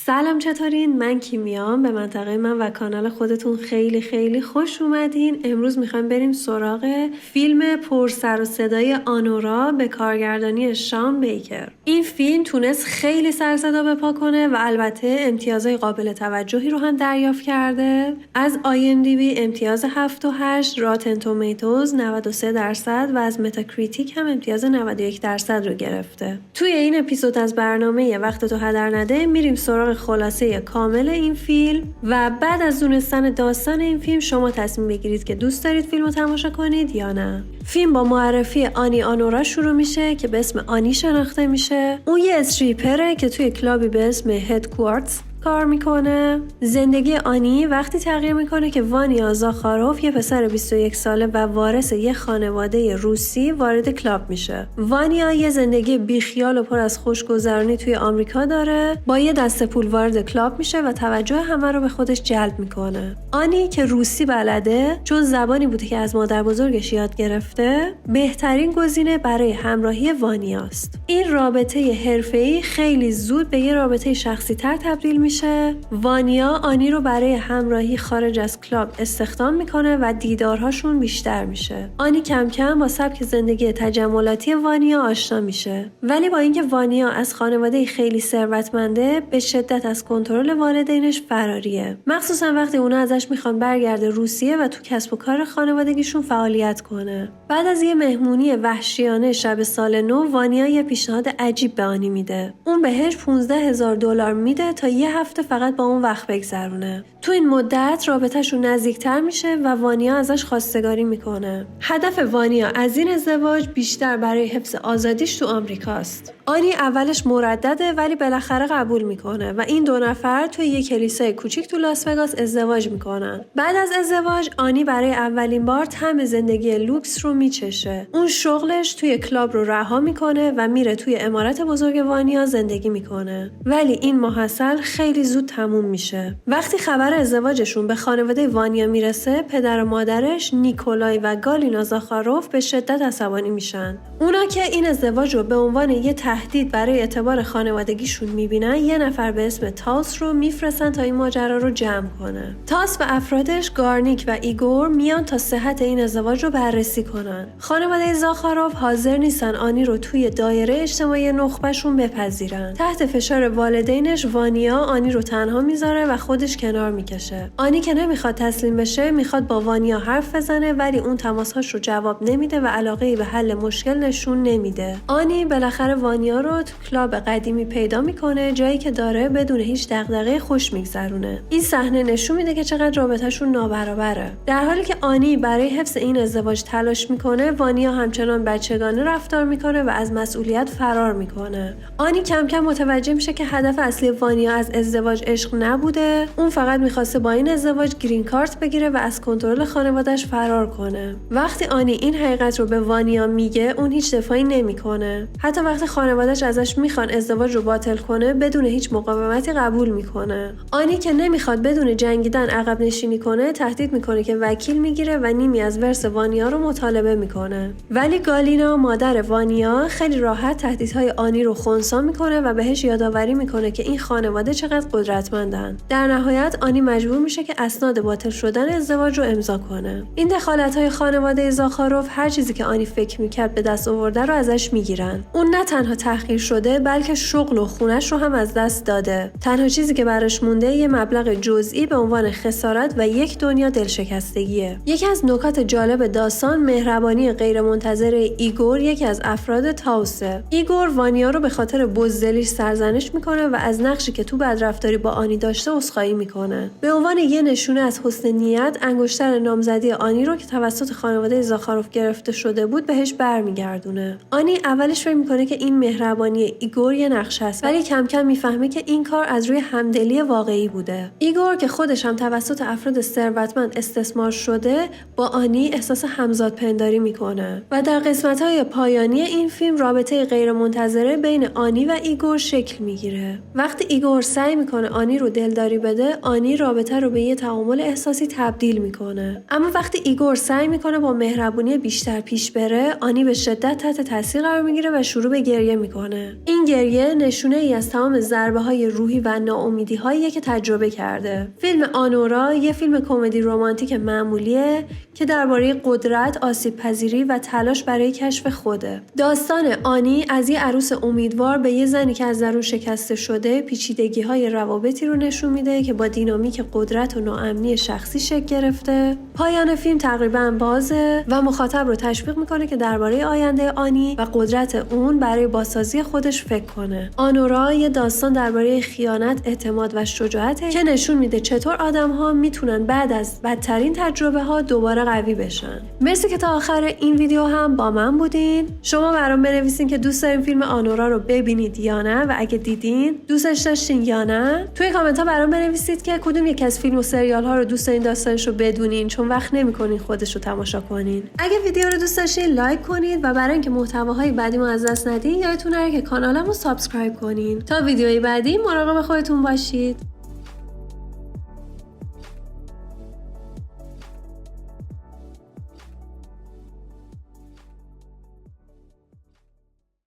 سلام، چطورین؟ من کیمیام. به منطقه من و کانال خودتون خیلی خیلی خوش اومدین. امروز میخوایم بریم سراغ فیلم پر سر و صدای آنورا به کارگردانی شان بیکر. این فیلم تونست خیلی سر صدا بپا کنه و البته امتیازهای قابل توجهی رو هم دریافت کرده. از IMDb امتیاز 7.8، راتن تومیتوز 93% و از متاکریتیک هم امتیاز 91% رو گرفته. توی این اپیزود از برنامه وقتتو هدر نده میریم سراغ خلاصه کامل این فیلم و بعد از دونستن داستان این فیلم شما تصمیم بگیرید که دوست دارید فیلم رو تماشا کنید یا نه. فیلم با معرفی آنی آنورا شروع میشه که به اسم آنی شناخته میشه. اون یه استریپره که توی کلابی به اسم هدکوارتز کار میکنه. زندگی آنی وقتی تغییر میکنه که وانیا زاخاروف یه پسر 21 ساله و وارث یه خانواده روسی وارد کلاب میشه. وانیا یه زندگی بیخیال و پر از خوشگذرانی توی آمریکا داره. با یه دسته پول وارد کلاب میشه و توجه همه رو به خودش جلب میکنه. آنی که روسی بلده، چون زبانی بوده که از مادر بزرگش یاد گرفته، بهترین گزینه برای همراهی وانیاست. این رابطه حرفه‌ای خیلی زود به یه رابطه شخصی تر تبدیل میشه. وانیا آنی رو برای همراهی خارج از کلاب استخدام میکنه و دیدارهاشون بیشتر میشه. آنی کم کم با سبک زندگی تجملاتی وانیا آشنا میشه. ولی با اینکه وانیا از خانواده خیلی ثروتمنده، به شدت از کنترل والدینش فراریه. مخصوصا وقتی اونا ازش میخوان برگرده روسیه و تو کسب و کار خانوادگیشون فعالیت کنه. بعد از یه مهمونی وحشیانه شب سال نو، وانیا یه پیشنهاد عجیب به آنی میده. اون بهش $15,000 میده تا یه هفته فقط با اون وقت بگذرونه. تو این مدت رابطه‌شون نزدیکتر میشه و وانیا ازش خواستگاری میکنه. هدف وانیا از این ازدواج بیشتر برای حفظ آزادیش تو آمریکاست. آنی اولش مردده ولی بالاخره قبول میکنه و این دو نفر توی یک کلیسای کوچیک تو لاس وگاس ازدواج میکنن. بعد از ازدواج آنی برای اولین بار طعم زندگی لوکس رو میچشه. اون شغلش توی کلاب رو رها میکنه و میره توی عمارت بزرگ وانیا زندگی میکنه. ولی این محصل خیلی زود تموم میشه. وقتی خبر ازدواجشون به خانواده وانیا میرسه، پدر و مادرش نیکولای و گالینا زاخاروف به شدت عصبانی میشن. اونا که این ازدواج رو به عنوان یه تهدید برای اعتبار خانوادگیشون میبینن، یه نفر به اسم تاس رو میفرستن تا این ماجرا رو جمع کنه. تاس و افرادش گارنیک و ایگور میان تا صحت این ازدواج رو بررسی کنن. خانواده زاخاروف حاضر نیستن آنی رو توی دایره اجتماعی نخبهشون بپذیرن. تحت فشار والدینش وانیا آنی رو تنها میذاره و خودش کنار میکشه. آنی که نمیخواد تسلیم بشه، میخواد با وانیا حرف بزنه ولی اون تماسهاش رو جواب نمیده و علاقه‌ای به حل مشکل نشون نمیده. آنی بالاخره وانیا رو تو کلاب قدیمی پیدا میکنه، جایی که داره بدون هیچ دغدغه خوش میگذرونه. این صحنه نشون میده که چقدر رابطه‌شون نابرابره. در حالی که آنی برای حفظ این ازدواج تلاش میکنه، وانیا همچنان بچگانه رفتار میکنه و از مسئولیت فرار میکنه. آنی کم کم متوجه میشه که هدف اصلی وانیا از ازدواج عشق نبوده. اون فقط میخواسته با این ازدواج گرین کارت بگیره و از کنترل خانواده‌اش فرار کنه. وقتی آنی این حقیقت رو به وانیا میگه، اون هیچ دفاعی نمیکنه. حتی وقتی خانواده‌اش ازش میخوان ازدواج رو باطل کنه، بدون هیچ مقاومتی قبول میکنه. آنی که نمیخواد بدون جنگیدن عقب نشینی کنه، تهدید میکنه که وکیل میگیره و نیمی از ورث وانیا رو مطالبه میکنه. ولی گالینا مادر وانیا خیلی راحت تهدیدهای آنی رو خنثی میکنه و بهش یادآوری میکنه که این خانواده چقدر قدرتمندن. در نهایت آنی مجبور میشه که اسناد باطل شدن ازدواج رو امضا کنه. این دخالت‌های خانواده زاخاروف هر چیزی که آنی فکر میکرد به دست آورده رو ازش میگیرن. اون نه تنها تحقیر شده، بلکه شغل و خونش رو هم از دست داده. تنها چیزی که براش مونده یه مبلغ جزئی به عنوان خسارت و یک دنیا دلشکستگیه. یکی از نکات جالب داستان مهربانی غیرمنتظره ایگور، یکی از افراد تاوسه. ایگور وانیا رو به خاطر بزدلیش سرزنش میکنه و از نقشی که تو بدرفتاری با آنی داشته عذرخواهی میکنه. به عنوان یه نشونه از حسن نیت، انگشتر نامزدی آنی رو که توسط خانواده زاخاروف گرفته شده بود بهش برمیگردونه. آنی اولش فکر میکنه که این مهربانی ایگور یه نقشه است، ولی کم کم میفهمه که این کار از روی همدلی واقعی بوده. ایگور که خودش هم توسط افراد ثروتمند استثمار شده، با آنی احساس همزادپنداری میکنه و در قسمت‌های پایانی این فیلم رابطه غیرمنتظره بین آنی و ایگور شکل میگیره. وقتی ایگور سعی سعی میکنه آنی رو دلداری بده، آنی رابطه رو به یه تعامل احساسی تبدیل میکنه. اما وقتی ایگور سعی میکنه با مهربونی بیشتر پیش بره، آنی به شدت تحت تاثیر قرار میگیره و شروع به گریه میکنه. این گریه نشونه ای از تمام ضربه های روحی و ناامیدی هایی که تجربه کرده. فیلم آنورا یه فیلم کمدی رمانتیک معمولیه که درباره قدرت، آسیب‌پذیری و تلاش برای کشف خوده. داستان آنی از یه عروس امیدوار به یه زنی که از درون شکسته شده، پیچیدگی‌های روابطی رو نشون میده که با دینامیک قدرت و ناامنی شخصی شکل گرفته. پایان فیلم تقریباً بازه و مخاطب رو تشویق میکنه که درباره آینده آنی و قدرت اون برای بازسازی خودش فکر کنه. آنورا یه داستان درباره خیانت، اعتماد و شجاعته که نشون میده چطور آدم‌ها میتونن بعد از بدترین تجربه‌ها دوباره قوی بشن. مرسی که تا آخر این ویدیو هم با من بودین. شما برام بنویسین که دوست دارین فیلم آنورا رو ببینید یا نه و اگه دیدین دوستش داشتین یا نه. توی کامنت ها برام بنویسید که کدوم یک از فیلم و سریال ها رو دوست دارین داستانش رو بدونین، چون وقت نمی‌کنین خودش رو تماشا کنین. اگه ویدیو رو دوست داشتین لایک کنید و برای اینکه محتواهای بعدیمو از دست ندین یادتون نره که کانالمو سابسکرایب کنین. تا ویدیوی بعدی مراقب خودتون باشید.